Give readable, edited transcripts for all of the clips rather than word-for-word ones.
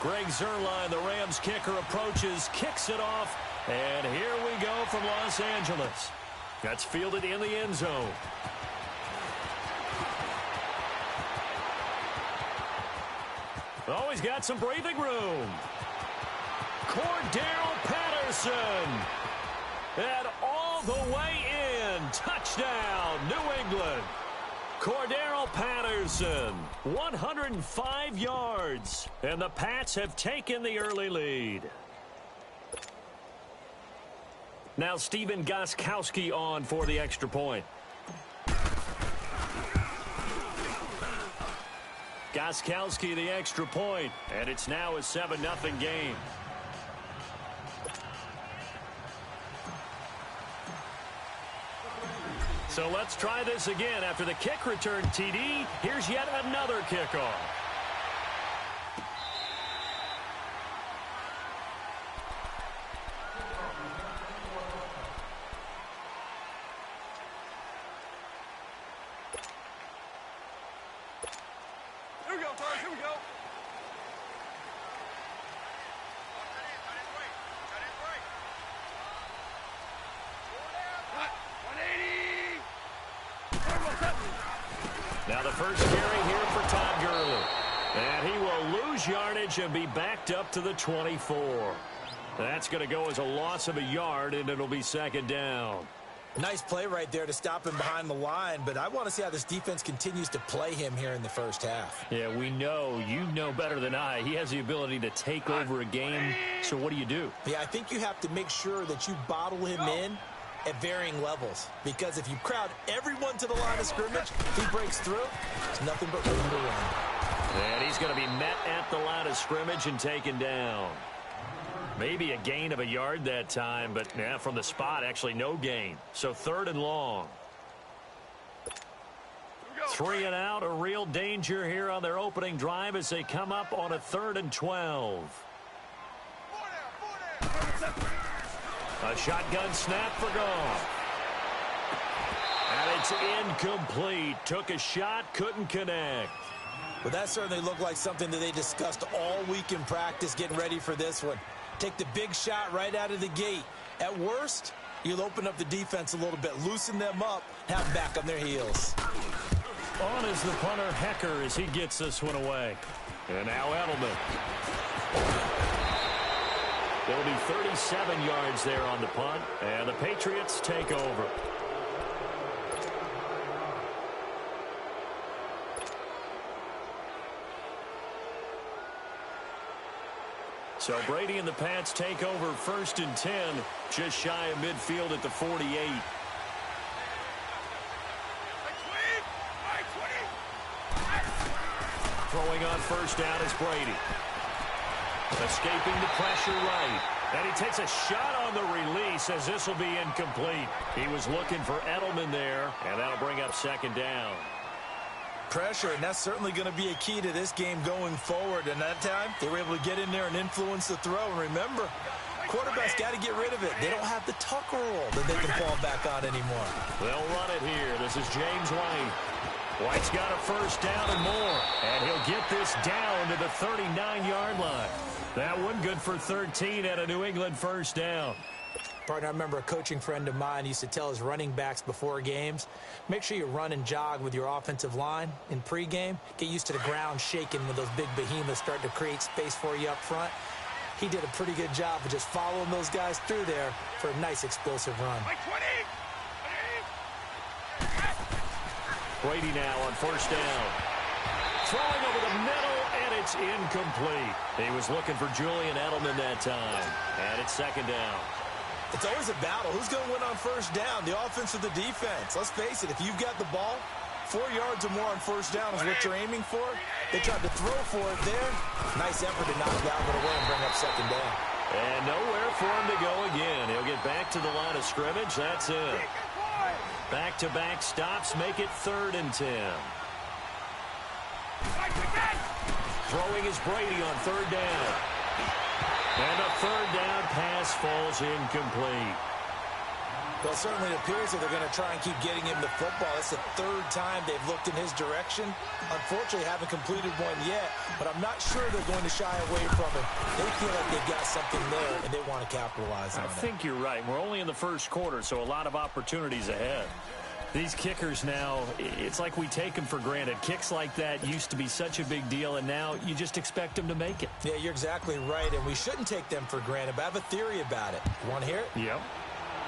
Greg Zuerlein, the Rams kicker, approaches, kicks it off, and here we go from Los Angeles. That's fielded in the end zone. Oh, he's got some breathing room. Cordero Patterson. And all the way in. Touchdown, New England. Cordero Patterson, 105 yards. And the Pats have taken the early lead. Now Stephen Gostkowski on for the extra point. Gostkowski the extra point, and it's now a 7-0 game. So let's try this again. After the kick return TD, here's yet another kickoff. Here we go, Forrest. Here we go. Now the first carry here for Todd Gurley. And he will lose yardage and be backed up to the 24. That's going to go as a loss of a yard, and it'll be second down. Nice play right there to stop him behind the line, but I want to see how this defense continues to play him here in the first half. Yeah, we know. You know better than I. He has the ability to take over a game, so what do you do? Yeah, I think you have to make sure that you bottle him in at varying levels, because if you crowd everyone to the line of scrimmage, he breaks through, there's nothing but room to run. And he's going to be met at the line of scrimmage and taken down. Maybe a gain of a yard that time, but yeah, from the spot, actually no gain. So 3rd and long. 3 and out, a real danger here on their opening drive as they come up on a 3rd and 12. A shotgun snap for Goff. And it's incomplete. Took a shot, couldn't connect. Well, that certainly looked like something that they discussed all week in practice getting ready for this one. Take the big shot right out of the gate. At worst, you'll open up the defense a little bit, loosen them up, have them back on their heels. On is the punter, Hecker, as he gets this one away. And now Edelman. There'll be 37 yards there on the punt, and the Patriots take over. So Brady and the Pats take over 1st and 10, just shy of midfield at the 48. Throwing on 1st down is Brady. Escaping the pressure right. And he takes a shot on the release as this will be incomplete. He was looking for Edelman there, and that'll bring up 2nd down. Pressure, and that's certainly going to be a key to this game going forward. And that time, they were able to get in there and influence the throw. And remember, quarterbacks got to get rid of it. They don't have the tuck roll that they can fall back on anymore. They'll run it here. This is James White. White's got a 1st down and more. And he'll get this down to the 39-yard line. That one good for 13 at a New England 1st down. Partner, I remember a coaching friend of mine used to tell his running backs before games, make sure you run and jog with your offensive line in pregame. Get used to the ground shaking when those big behemoths start to create space for you up front. He did a pretty good job of just following those guys through there for a nice explosive run. Brady now on 1st down. Throwing over the middle, and it's incomplete. He was looking for Julian Edelman that time. And it's 2nd down. It's always a battle. Who's going to win on 1st down, the offense or the defense? Let's face it, if you've got the ball, 4 yards or more on 1st down is what you're aiming for. They tried to throw for it there. Nice effort to knock that one away and bring up 2nd down. And nowhere for him to go again. He'll get back to the line of scrimmage. That's it. Back-to-back stops make it 3rd and 10. Throwing is Brady on 3rd down. And a 3rd down pass falls incomplete. Well, it certainly appears that they're going to try and keep getting him the football. It's the third time they've looked in his direction. Unfortunately, haven't completed one yet, but I'm not sure they're going to shy away from him. They feel like they've got something there, and they want to capitalize on it. I think you're right. We're only in the first quarter, so a lot of opportunities ahead. These kickers now, it's like we take them for granted. Kicks like that used to be such a big deal, and now you just expect them to make it. Yeah, you're exactly right, and we shouldn't take them for granted, but I have a theory about it. You want to hear it? Yep.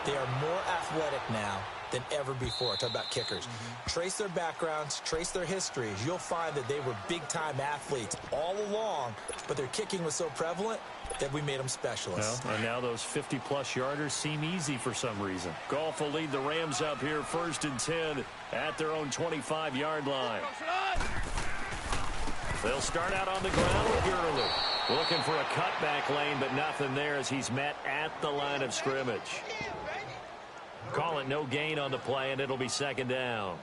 They are more athletic now than ever before. Talk about kickers. Trace their backgrounds, trace their histories. You'll find that they were big-time athletes all along, but their kicking was so prevalent that we made them specialists. Well, and now those 50-plus yarders seem easy for some reason. Goff will lead the Rams up here 1st and 10 at their own 25-yard line. They'll start out on the ground with Gurley. Looking for a cutback lane, but nothing there as he's met at the line of scrimmage. Call it no gain on the play, and it'll be 2nd down.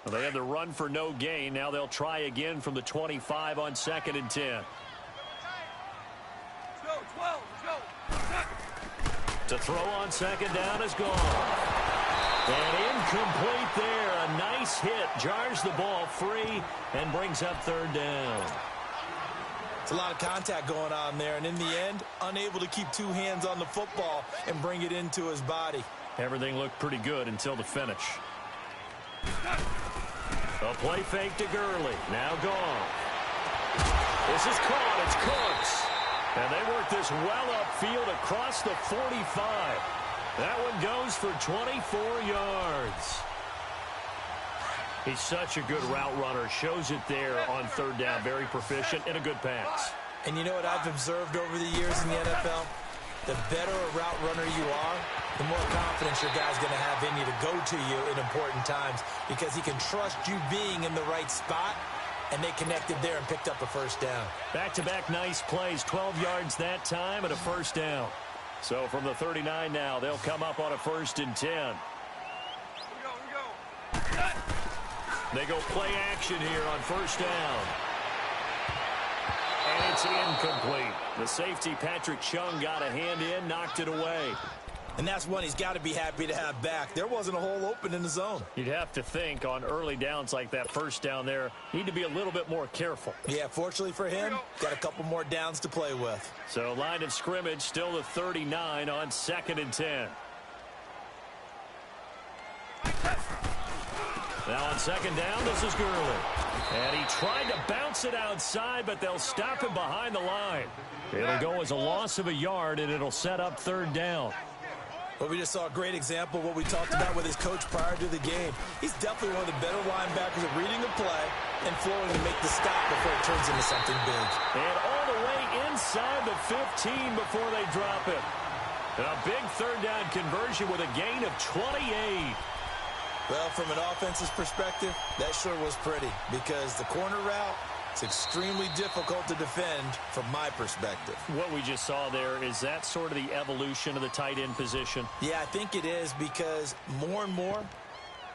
Well, they had the run for no gain. Now they'll try again from the 25 on 2nd and 10. Let's go, 12, let's go. To throw on 2nd down is gone. And incomplete there. A nice hit. Jars the ball free and brings up 3rd down. It's a lot of contact going on there, and in the end, unable to keep two hands on the football and bring it into his body. Everything looked pretty good until the finish. A play fake to Gurley. Now gone. This is caught. It's Cooks. And they work this well upfield across the 45. That one goes for 24 yards. He's such a good route runner. Shows it there on 3rd down. Very proficient and a good pass. And you know what I've observed over the years in the NFL? The better a route runner you are, the more confidence your guy's going to have in you to go to you in important times because he can trust you being in the right spot, and they connected there and picked up a 1st down. Back-to-back nice plays. 12 yards that time and a 1st down. So from the 39 now, they'll come up on a 1st and 10. Here we go. They go play action here on 1st down. And it's incomplete. The safety, Patrick Chung, got a hand in, knocked it away. And that's one he's got to be happy to have back. There wasn't a hole open in the zone. You'd have to think on early downs like that 1st down there, need to be a little bit more careful. Yeah, fortunately for him, got a couple more downs to play with. So line of scrimmage still the 39 on 2nd and 10. Now on 2nd down, this is Gurley. And he tried to bounce it outside, but they'll stop him behind the line. It'll go as a loss of a yard, and it'll set up 3rd down. But we just saw a great example of what we talked about with his coach prior to the game. He's definitely one of the better linebackers at reading the play and flowing to make the stop before it turns into something big. And all the way inside the 15 before they drop it. A big 3rd down conversion with a gain of 28. Well, from an offense's perspective, that sure was pretty because the corner route, it's extremely difficult to defend from my perspective. What we just saw there, is that sort of the evolution of the tight end position? Yeah, I think it is because more and more,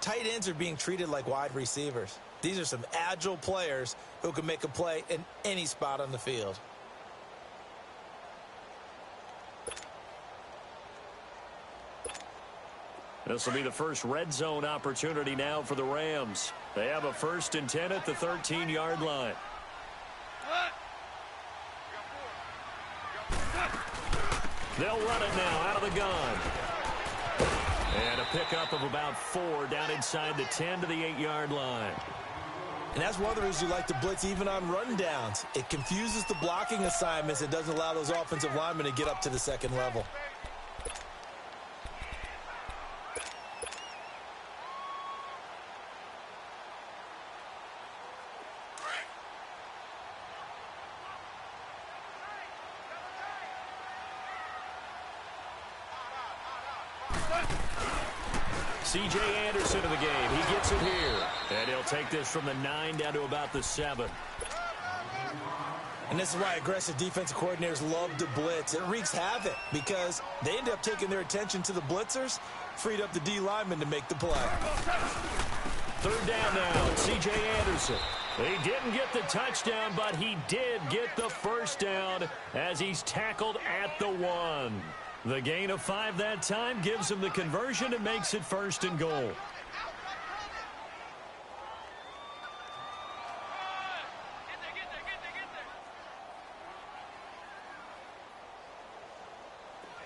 tight ends are being treated like wide receivers. These are some agile players who can make a play in any spot on the field. This will be the first red zone opportunity now for the Rams. They have a 1st and 10 at the 13-yard line. They'll run it now out of the gun. And a pickup of about 4 down inside the 10 to the 8-yard line. And that's one of the reasons you like to blitz even on run downs. It confuses the blocking assignments. It doesn't allow those offensive linemen to get up to the 2nd level. C.J. Anderson in the game. He gets it here. And he'll take this from the 9 down to about the 7. And this is why aggressive defensive coordinators love to blitz. It wreaks havoc because they end up taking their attention to the blitzers, freed up the D lineman to make the play. Third down now, C.J. Anderson. He didn't get the touchdown, but he did get the first down as he's tackled at the 1. The gain of 5 that time gives him the conversion and makes it 1st and goal.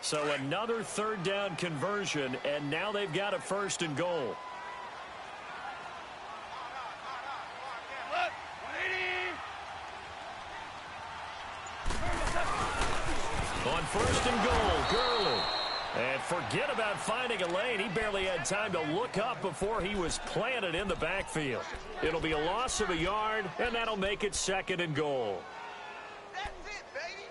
So another 3rd down conversion, and now they've got a 1st and goal. On 1st and goal, Gurley. And forget about finding a lane. He barely had time to look up before he was planted in the backfield. It'll be a loss of a yard, and that'll make it 2nd and goal. That's it, baby.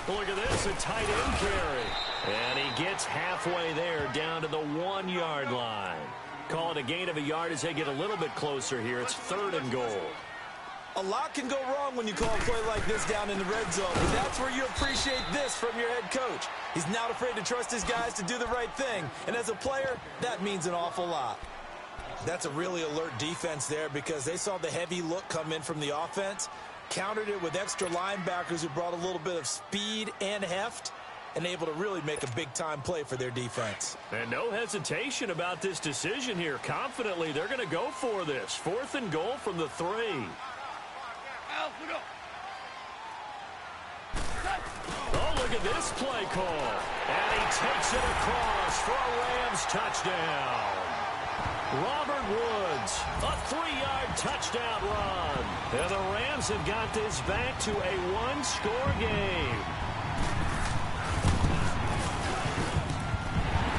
Look at this, a tight end carry. And he gets halfway there down to the 1-yard line. Call it a gain of a yard as they get a little bit closer here. It's 3rd and goal. A lot can go wrong when you call a play like this down in the red zone. But that's where you appreciate this from your head coach. He's not afraid to trust his guys to do the right thing. And as a player, that means an awful lot. That's a really alert defense there because they saw the heavy look come in from the offense, countered it with extra linebackers who brought a little bit of speed and heft, and able to really make a big-time play for their defense. And no hesitation about this decision here. Confidently, they're going to go for this. 4th and goal from the 3. Oh, look at this play call. And he takes it across for a Rams touchdown. Robert Woods, a 3-yard touchdown run. And the Rams have got this back to a 1-score game.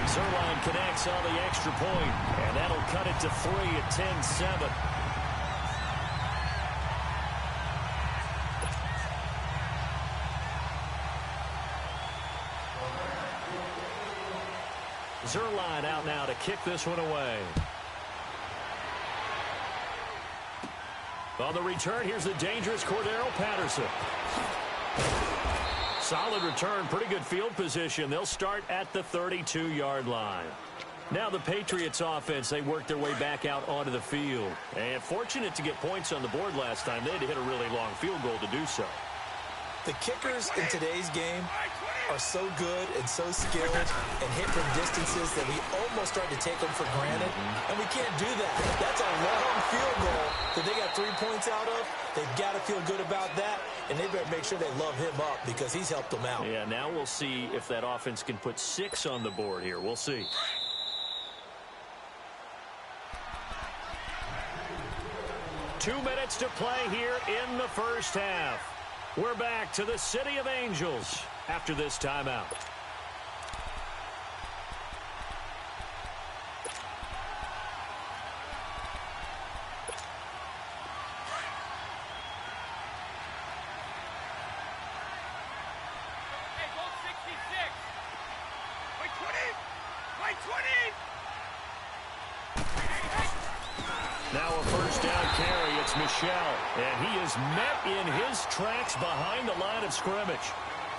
Zerline connects on the extra point, and that'll cut it to 3 at 10-7. Zerline out now to kick this one away. On the return, here's the dangerous Cordero Patterson. Solid return, pretty good field position. They'll start at the 32-yard line. Now the Patriots offense, they worked their way back out onto the field. And fortunate to get points on the board last time. They had to hit a really long field goal to do so. The kickers in today's game are so good and so skilled and hit from distances that we almost start to take them for granted. And we can't do that. That's a long field goal that they got 3 points out of. They've got to feel good about that, and they better make sure they love him up because he's helped them out. Yeah, now we'll see if that offense can put 6 on the board here. We'll see. Two minutes to play here in the first half. We're back to the City of Angels after this timeout. Hey, goal 66. Wait, 20. Wait, 20. Now a first down carry. It's Michel. And he is met in his tracks behind the line of scrimmage.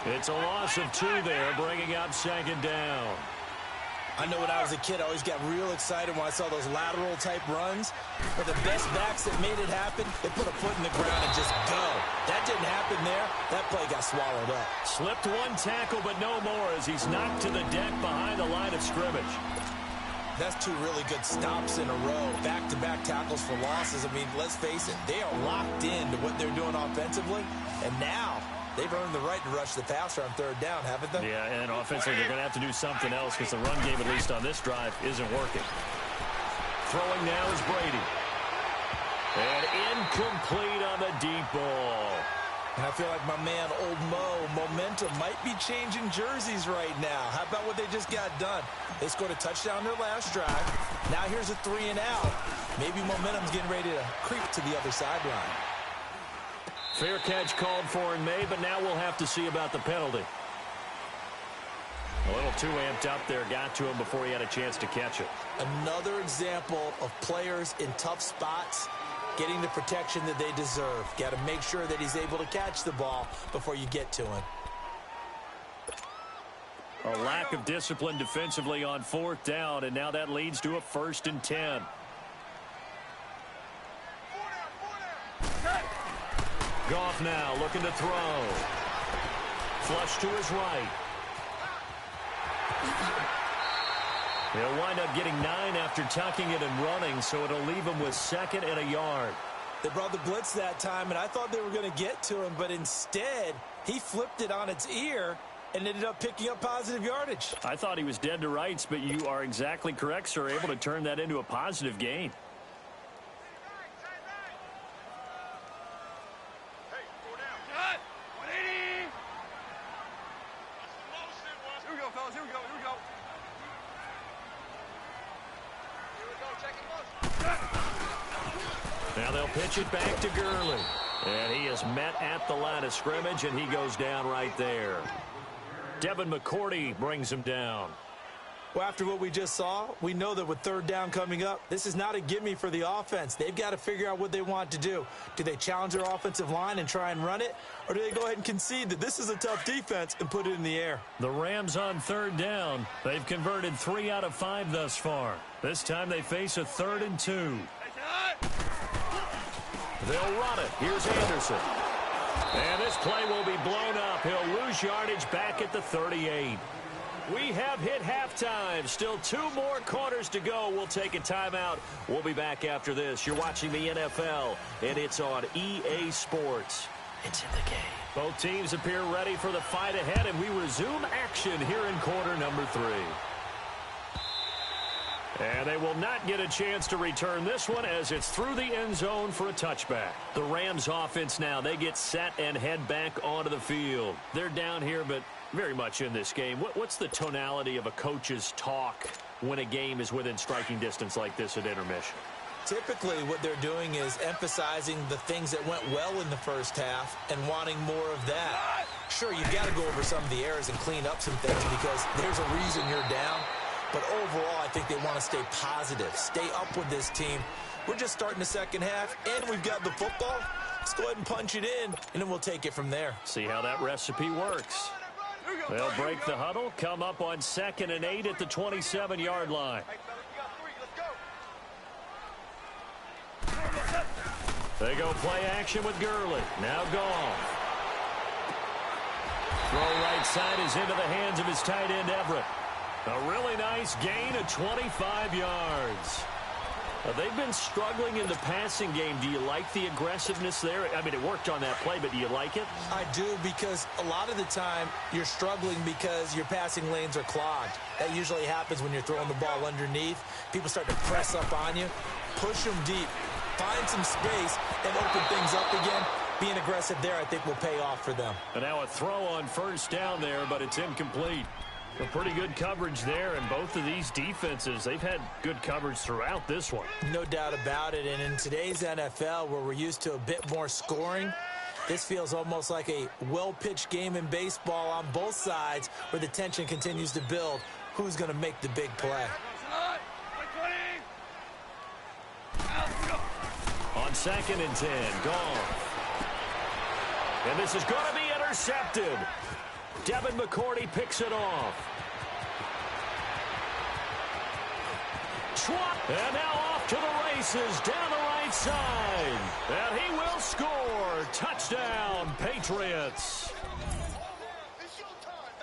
It's a loss of 2 there, bringing up 2nd down. I know when I was a kid, I always got real excited when I saw those lateral-type runs. But the best backs that made it happen, they put a foot in the ground and just go. That didn't happen there. That play got swallowed up. Slipped one tackle, but no more as he's knocked to the deck behind the line of scrimmage. That's 2 really good stops in a row. Back-to-back tackles for losses. I mean, let's face it, they are locked into what they're doing offensively. And now they've earned the right to rush the passer on 3rd down, haven't they? Yeah, and offensively, they're going to have to do something else because the run game, at least on this drive, isn't working. Throwing now is Brady. And incomplete on the deep ball. And I feel like my man, Old Mo, momentum might be changing jerseys right now. How about what they just got done? They scored a touchdown their last drive. Now here's a 3 and out. Maybe momentum's getting ready to creep to the other sideline. Fair catch called for and made, but now we'll have to see about the penalty. A little too amped up there. Got to him before he had a chance to catch it. Another example of players in tough spots getting the protection that they deserve. Got to make sure that he's able to catch the ball before you get to him. A lack of discipline defensively on 4th down, and now that leads to a 1st and 10. Goff now looking to throw. Flush to his right. They'll wind up getting 9 after tucking it and running, so it'll leave him with 2nd and a yard. They brought the blitz that time, and I thought they were going to get to him, but instead he flipped it on its ear and ended up picking up positive yardage. I thought he was dead to rights, but you are exactly correct, sir. Able to turn that into a positive gain. Now they'll pitch it back to Gurley. And he is met at the line of scrimmage, and he goes down right there. Devin McCourty brings him down. Well, after what we just saw, we know that with 3rd down coming up, this is not a gimme for the offense. They've got to figure out what they want to do. Do they challenge their offensive line and try and run it? Or do they go ahead and concede that this is a tough defense and put it in the air? The Rams on 3rd down. They've converted 3 out of 5 thus far. This time they face a 3rd and 2. They'll run it. Here's Anderson. And this play will be blown up. He'll lose yardage back at the 38. We have hit halftime. Still 2 more quarters to go. We'll take a timeout. We'll be back after this. You're watching the NFL, and it's on EA Sports. It's in the game. Both teams appear ready for the fight ahead, and we resume action here in quarter number 3. And they will not get a chance to return this one as it's through the end zone for a touchback. The Rams offense now, they get set and head back onto the field. They're down here, but very much in this game. What's the tonality of a coach's talk when a game is within striking distance like this at intermission? Typically, what they're doing is emphasizing the things that went well in the first half and wanting more of that. Sure, you've got to go over some of the errors and clean up some things because there's a reason you're down. But overall, I think they want to stay positive, stay up with this team. We're just starting the second half, and we've got the football. Let's go ahead and punch it in, and then we'll take it from there. See how that recipe works. They'll break the huddle, come up on 2nd and 8 at the 27-yard line. They go play action with Gurley. Now Goff. Throw right side is into the hands of his tight end, Everett. A really nice gain of 25 yards. They've been struggling in the passing game. Do you like the aggressiveness there? I mean, it worked on that play, but do you like it? I do, because a lot of the time you're struggling because your passing lanes are clogged. That usually happens when you're throwing the ball underneath. People start to press up on you. Push them deep. Find some space and open things up again. Being aggressive there, I think, will pay off for them. And now a throw on 1st down there, but it's incomplete. A pretty good coverage there, and both of these defenses, they've had good coverage throughout this one. No doubt about it, and in today's NFL, where we're used to a bit more scoring, this feels almost like a well-pitched game in baseball on both sides where the tension continues to build. Who's going to make the big play? On 2nd and 10, Goff. And this is going to be intercepted. Devin McCourty picks it off. And now off to the races down the right side. And he will score. Touchdown, Patriots.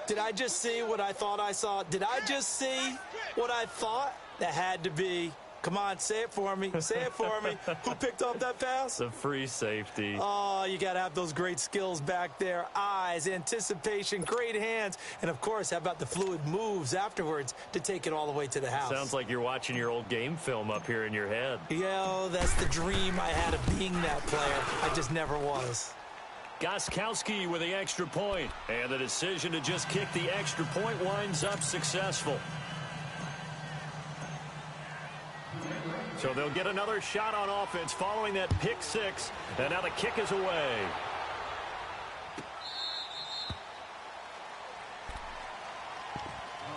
Did I just see what I thought I saw? Did I just see what I thought? That had to be. Come on, say it for me. Say it for me. Who picked up that pass? The free safety. Oh, you got to have those great skills back there. Eyes, anticipation, great hands. And, of course, how about the fluid moves afterwards to take it all the way to the house? Sounds like you're watching your old game film up here in your head. Yeah, that's the dream I had of being that player. I just never was. Gostkowski with the extra point. And the decision to just kick the extra point winds up successful. So they'll get another shot on offense following that pick six. And now the kick is away.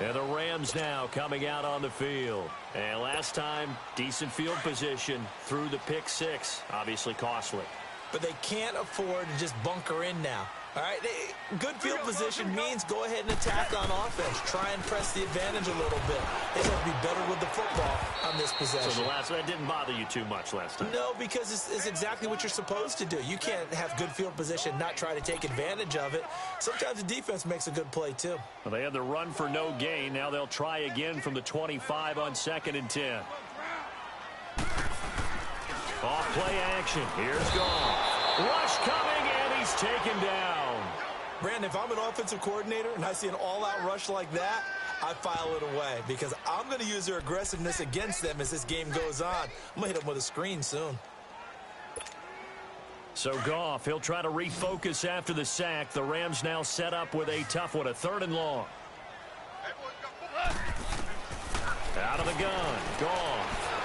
And the Rams now coming out on the field. And last time, decent field position through the pick six. Obviously costly. But they can't afford to just bunker in now. All right, good field position means go ahead and attack on offense. Try and press the advantage a little bit. They have to be better with the football on this possession. So that didn't bother you too much last time? No, because it's exactly what you're supposed to do. You can't have good field position, not try to take advantage of it. Sometimes the defense makes a good play, too. Well, they had the run for no gain. Now they'll try again from the 25 on 2nd and 10. Off play action. Here's Goff. Rush coming, and he's taken down. Brandon, if I'm an offensive coordinator and I see an all-out rush like that, I file it away because I'm going to use their aggressiveness against them as this game goes on. I'm going to hit them with a screen soon. So Goff, he'll try to refocus after the sack. The Rams now set up with a tough one, a 3rd and long. Out of the gun, Goff.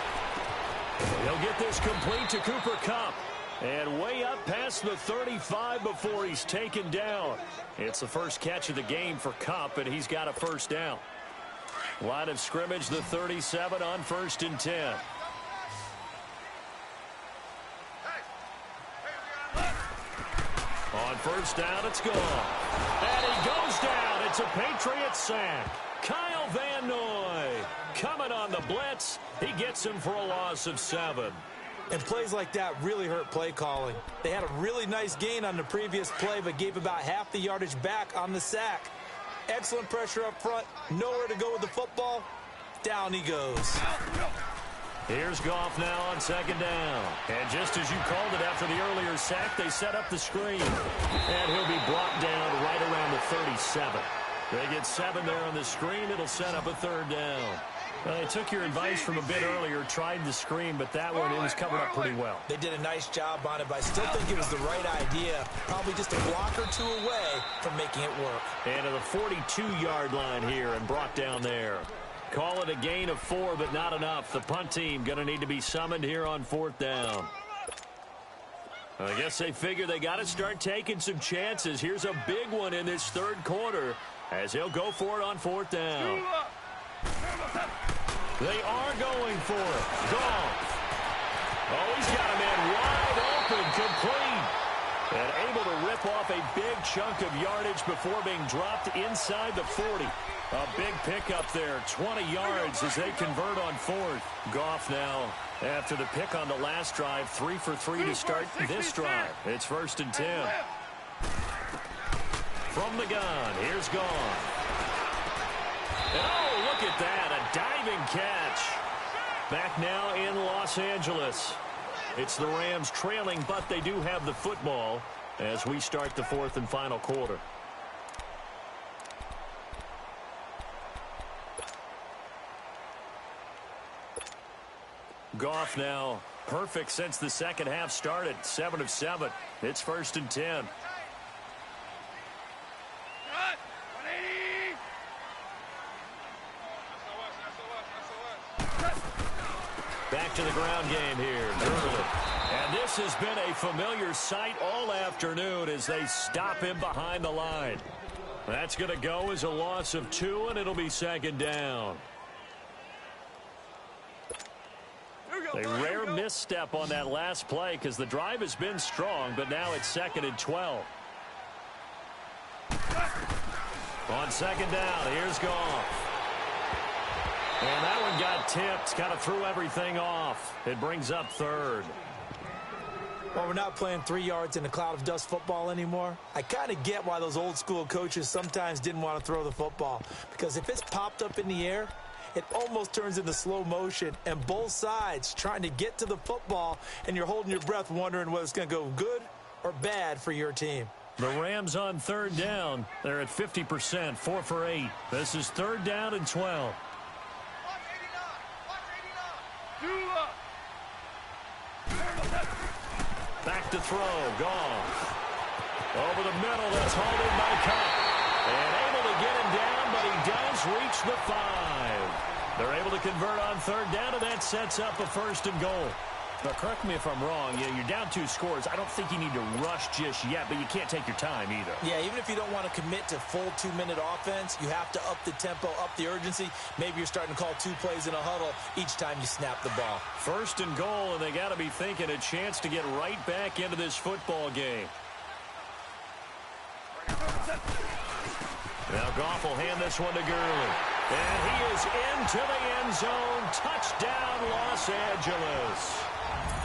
He'll get this complete to Cooper Kupp. And way up past the 35 before he's taken down. It's the first catch of the game for Kupp, and he's got a first down. Line of scrimmage, the 37 on 1st and 10. On first down, it's gone. And he goes down. It's a Patriots sack. Kyle Van Noy coming on the blitz. He gets him for a loss of 7. And plays like that really hurt play calling. They had a really nice gain on the previous play, but gave about half the yardage back on the sack. Excellent pressure up front. Nowhere to go with the football. Down he goes. Here's Goff now on 2nd down. And just as you called it after the earlier sack, they set up the screen. And he'll be brought down right around the 37. They get 7 there on the screen. It'll set up a 3rd down. Well, they took your advice from a bit earlier, tried the screen, but that one, it was covered up pretty well. They did a nice job on it, but I still think it was the right idea. Probably just a block or two away from making it work. And to the 42-yard line here and brought down there. Call it a gain of 4, but not enough. The punt team going to need to be summoned here on 4th down. I guess they figure they got to start taking some chances. Here's a big one in this 3rd quarter as he'll go for it on 4th down. They are going for it. Goff. Oh, he's got a man wide open, complete. And able to rip off a big chunk of yardage before being dropped inside the 40. A big pickup there, 20 yards as they convert on 4th. Goff now, after the pick on the last drive, 3 for 3 to start this drive. It's 1st and 10. From the gun, here's Goff. And oh, look at that, a diving catch. Back now in Los Angeles. It's the Rams trailing, but they do have the football as we start the 4th and final quarter. Goff now perfect since the second half started. 7 of 7. It's 1st and 10. Back to the ground game here. Gurley. And this has been a familiar sight all afternoon as they stop him behind the line. That's going to go as a loss of 2, and it'll be 2nd down. A rare misstep on that last play because the drive has been strong, but now it's 2nd and 12. On 2nd down, here's Goff. And that one got tipped, kind of threw everything off. It brings up 3rd. Well, we're not playing 3 yards in a cloud of dust football anymore. I kind of get why those old school coaches sometimes didn't want to throw the football. Because if it's popped up in the air, it almost turns into slow motion, and both sides trying to get to the football, and you're holding your breath wondering whether it's going to go good or bad for your team. The Rams on 3rd down. They're at 50%, 4 for 8. This is 3rd down and 12. Back to throw, Goff. Over the middle, that's hauled in by Kupp. And able to get him down, but he does reach the 5. They're able to convert on 3rd down, and that sets up a 1st and goal. But correct me if I'm wrong, you're down 2 scores. I don't think you need to rush just yet, but you can't take your time either. Yeah, even if you don't want to commit to full 2-minute offense, you have to up the tempo, up the urgency. Maybe you're starting to call 2 plays in a huddle each time you snap the ball. 1st and goal, and they got to be thinking a chance to get right back into this football game. Now Goff will hand this one to Gurley. And he is into the end zone. Touchdown, Los Angeles.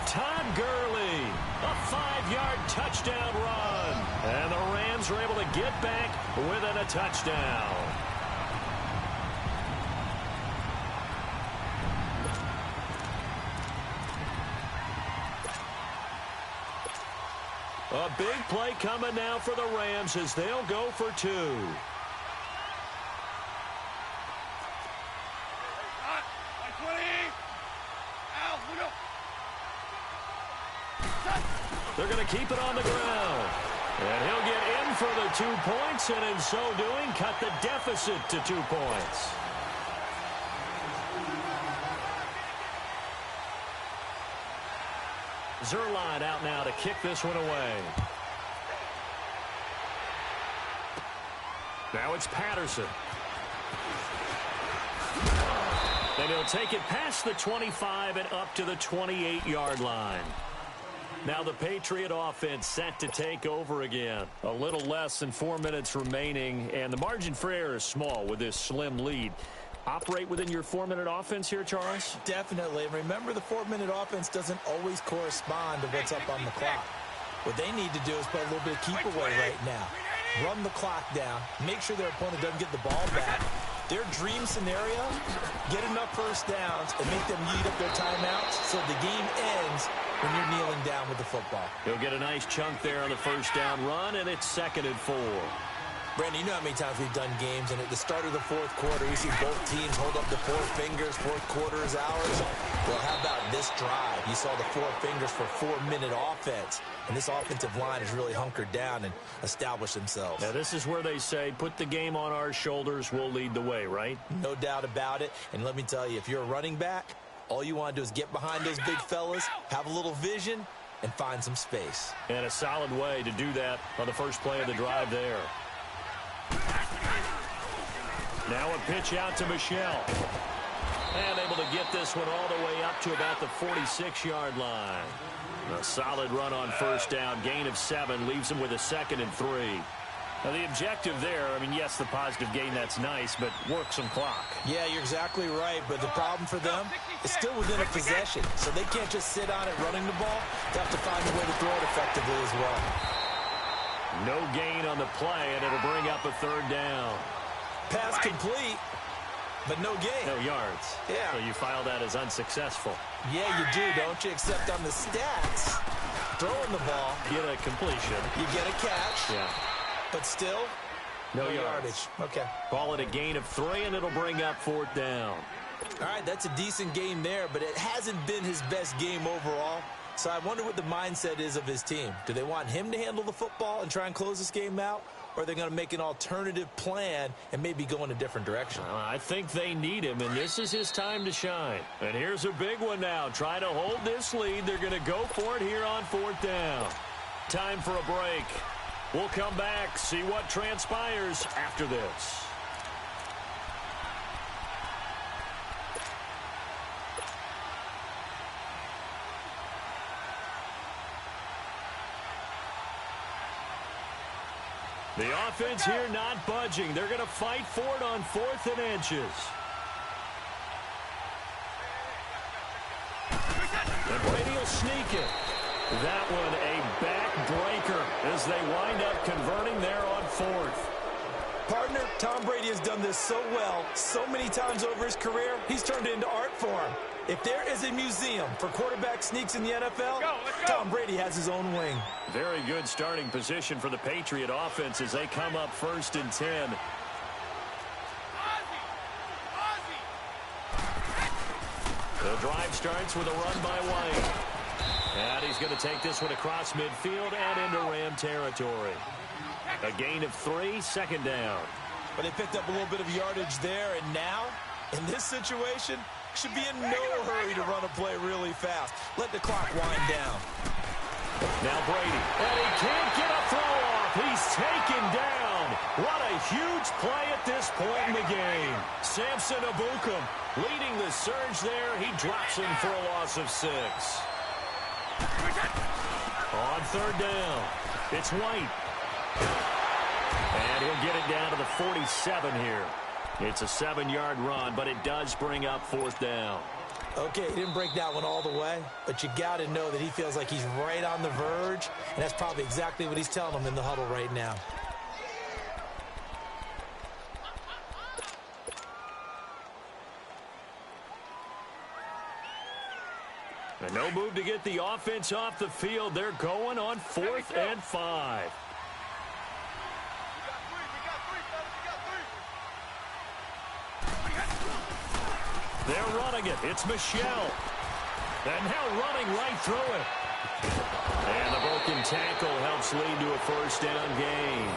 Todd Gurley, a 5-yard touchdown run. And the Rams are able to get back within a touchdown. A big play coming now for the Rams as they'll go for 2. They're going to keep it on the ground. And he'll get in for the 2 points, and in so doing, cut the deficit to 2 points. Zerline out now to kick this one away. Now it's Patterson. And he'll take it past the 25 and up to the 28-yard line. Now the Patriot offense set to take over again. A little less than 4 minutes remaining, and the margin for error is small with this slim lead. Operate within your 4-minute offense here, Charles? Definitely. And remember, the 4-minute offense doesn't always correspond to what's up on the clock. What they need to do is play a little bit of keep away right now. Run the clock down. Make sure their opponent doesn't get the ball back. Their dream scenario, get enough first downs and make them eat up their timeouts so the game ends when you're kneeling down with the football. He'll get a nice chunk there on the first down run, and it's 2nd and 4. Brandon, you know how many times we've done games, and at the start of the 4th quarter, we see both teams hold up the 4 fingers, 4th quarter is ours. Well, how about this drive? You saw the 4 fingers for 4-minute offense, and this offensive line has really hunkered down and established themselves. Now, this is where they say, put the game on our shoulders, we'll lead the way, right? No doubt about it, and let me tell you, if you're a running back, all you want to do is get behind those big fellas, have a little vision, and find some space. And a solid way to do that on the first play of the drive there. Now a pitch out to Michelle. And able to get this one all the way up to about the 46-yard line. A solid run on first down. Gain of 7 leaves him with a 2nd and 3. Now the objective there, I mean, yes, the positive gain, that's nice, but work some clock. Yeah, you're exactly right, but the problem for them is still within a possession. So they can't just sit on it running the ball. They have to find a way to throw it effectively as well. No gain on the play, and it'll bring up a 3rd down. Pass complete, but no gain. No yards. Yeah. So you file that as unsuccessful. Yeah, you do, don't you? Except on the stats, throwing the ball. Get a completion. You get a catch. Yeah. But still, no yardage. Okay. Call it a gain of 3, and it'll bring up 4th down. All right, that's a decent game there, but it hasn't been his best game overall. So I wonder what the mindset is of his team. Do they want him to handle the football and try and close this game out? Or are they going to make an alternative plan and maybe go in a different direction? I think they need him, and this is his time to shine. And here's a big one now. Trying to hold this lead. They're going to go for it here on 4th down. Time for a break. We'll come back, see what transpires after this. The offense here not budging. They're going to fight for it on 4th and inches. And Brady will sneak it. That one a backbreaker as they wind up converting there on 4th. Partner, Tom Brady has done this so well, so many times over his career, he's turned it into art form. If there is a museum for quarterback sneaks in the NFL, let's go. Tom Brady has his own wing. Very good starting position for the Patriot offense as they come up 1st and 10. The drive starts with a run by White. And he's going to take this one across midfield and into Ram territory. A gain of 3, 2nd down. But they picked up a little bit of yardage there, and now In this situation, should be in no hurry to run a play really fast. Let the clock wind down. Now Brady, and he can't get a throw off. He's taken down. What a huge play at this point in the game. Samson Ebukam leading the surge there. He drops him for a loss of 6. On third down, it's White. And he'll get it down to the 47 here. It's a 7-yard run, but it does bring up fourth down. Okay, he didn't break that one all the way, but you got to know that he feels like he's right on the verge, and that's probably exactly what he's telling them in the huddle right now. And no move to get the offense off the field. They're going on 4th and 5. They're running it. It's Michelle. And now running right through it. And the broken tackle helps lead to a first down gain.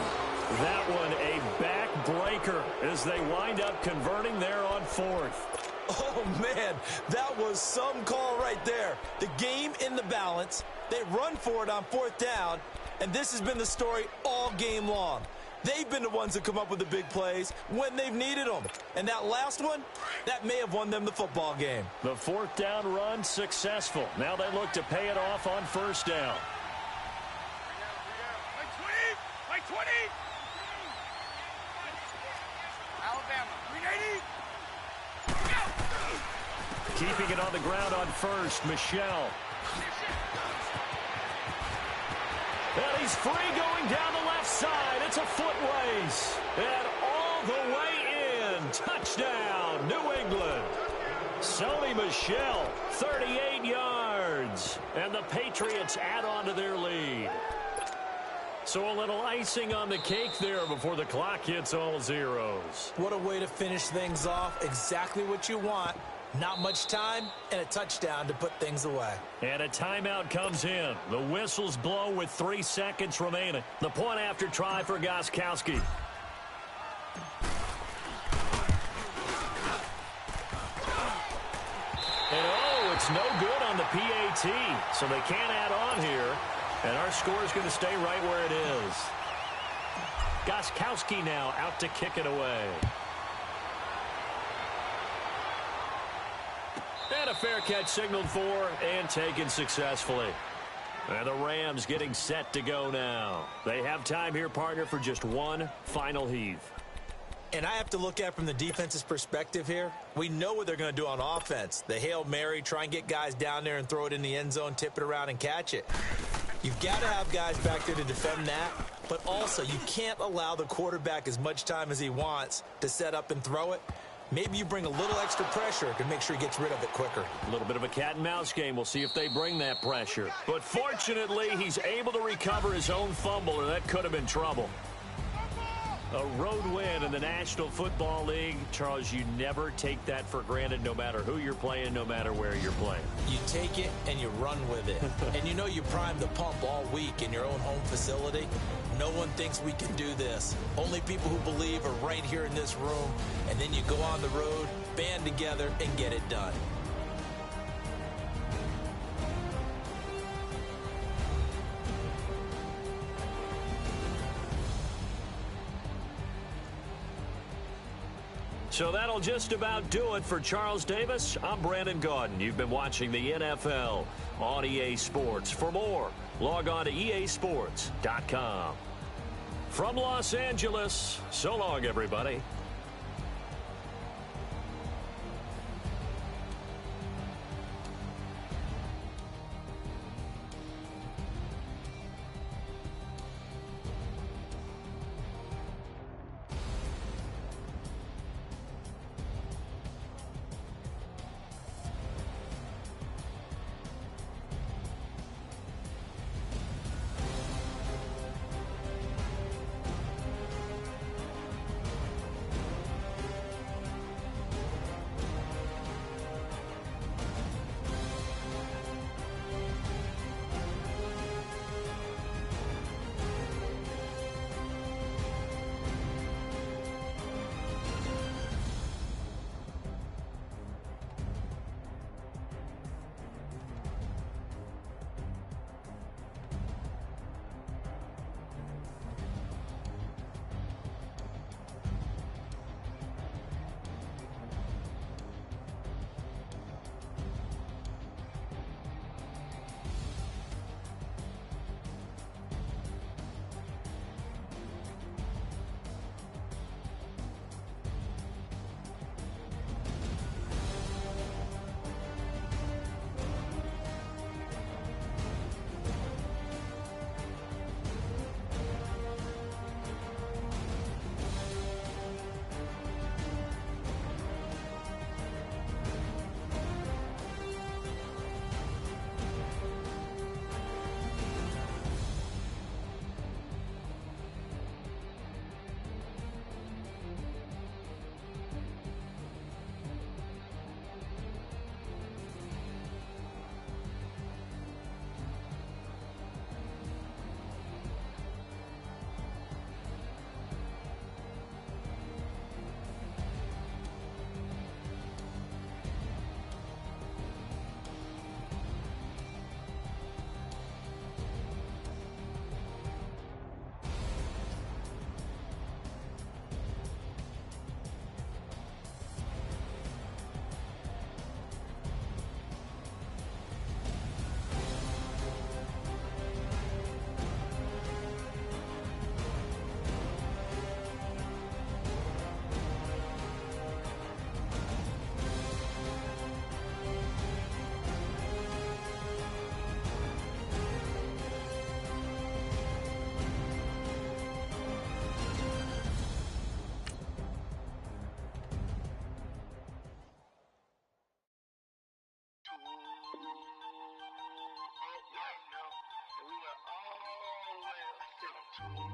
That one a backbreaker as they wind up converting there on 4th. Oh, man, that was some call right there. The game in the balance. They run for it on 4th down, and this has been the story all game long. They've been the ones that come up with the big plays when they've needed them. And that last one, that may have won them the football game. The 4th down run successful. Now they look to pay it off on first down. By 20! Alabama, 380! Keeping it on the ground on first, Michelle. And he's free going down the left side. It's a foot race. And all the way in. Touchdown, New England. Sony Michel, 38 yards. And the Patriots add on to their lead. So a little icing on the cake there before the clock hits all zeros. What a way to finish things off. Exactly what you want. Not much time and a touchdown to put things away. And a timeout comes in. The whistles blow with 3 seconds remaining. The point after try for Gostkowski. And oh, it's no good on the PAT. So they can't add on here. And our score is going to stay right where it is. Gostkowski now out to kick it away. And a fair catch signaled for and taken successfully. And the Rams getting set to go now. They have time here, partner, for just one final heave. And I have to look at it from the defense's perspective here. We know what they're going to do on offense. The Hail Mary, try and get guys down there and throw it in the end zone, tip it around and catch it. You've got to have guys back there to defend that, but also you can't allow the quarterback as much time as he wants to set up and throw it. Maybe you bring a little extra pressure to make sure he gets rid of it quicker. A little bit of a cat and mouse game. We'll see if they bring that pressure. But fortunately, he's able to recover his own fumble, or that could have been trouble. A road win in the National Football League. Charles, you never take that for granted no matter who you're playing, no matter where you're playing. You take it and you run with it. And you know you primed the pump all week in your own home facility. No one thinks we can do this. Only people who believe are right here in this room. And then you go on the road, band together, and get it done. So that'll just about do it for Charles Davis. I'm Brandon Gaudin. You've been watching the NFL on EA Sports. For more, log on to easports.com. From Los Angeles, so long, everybody. We went all the way up to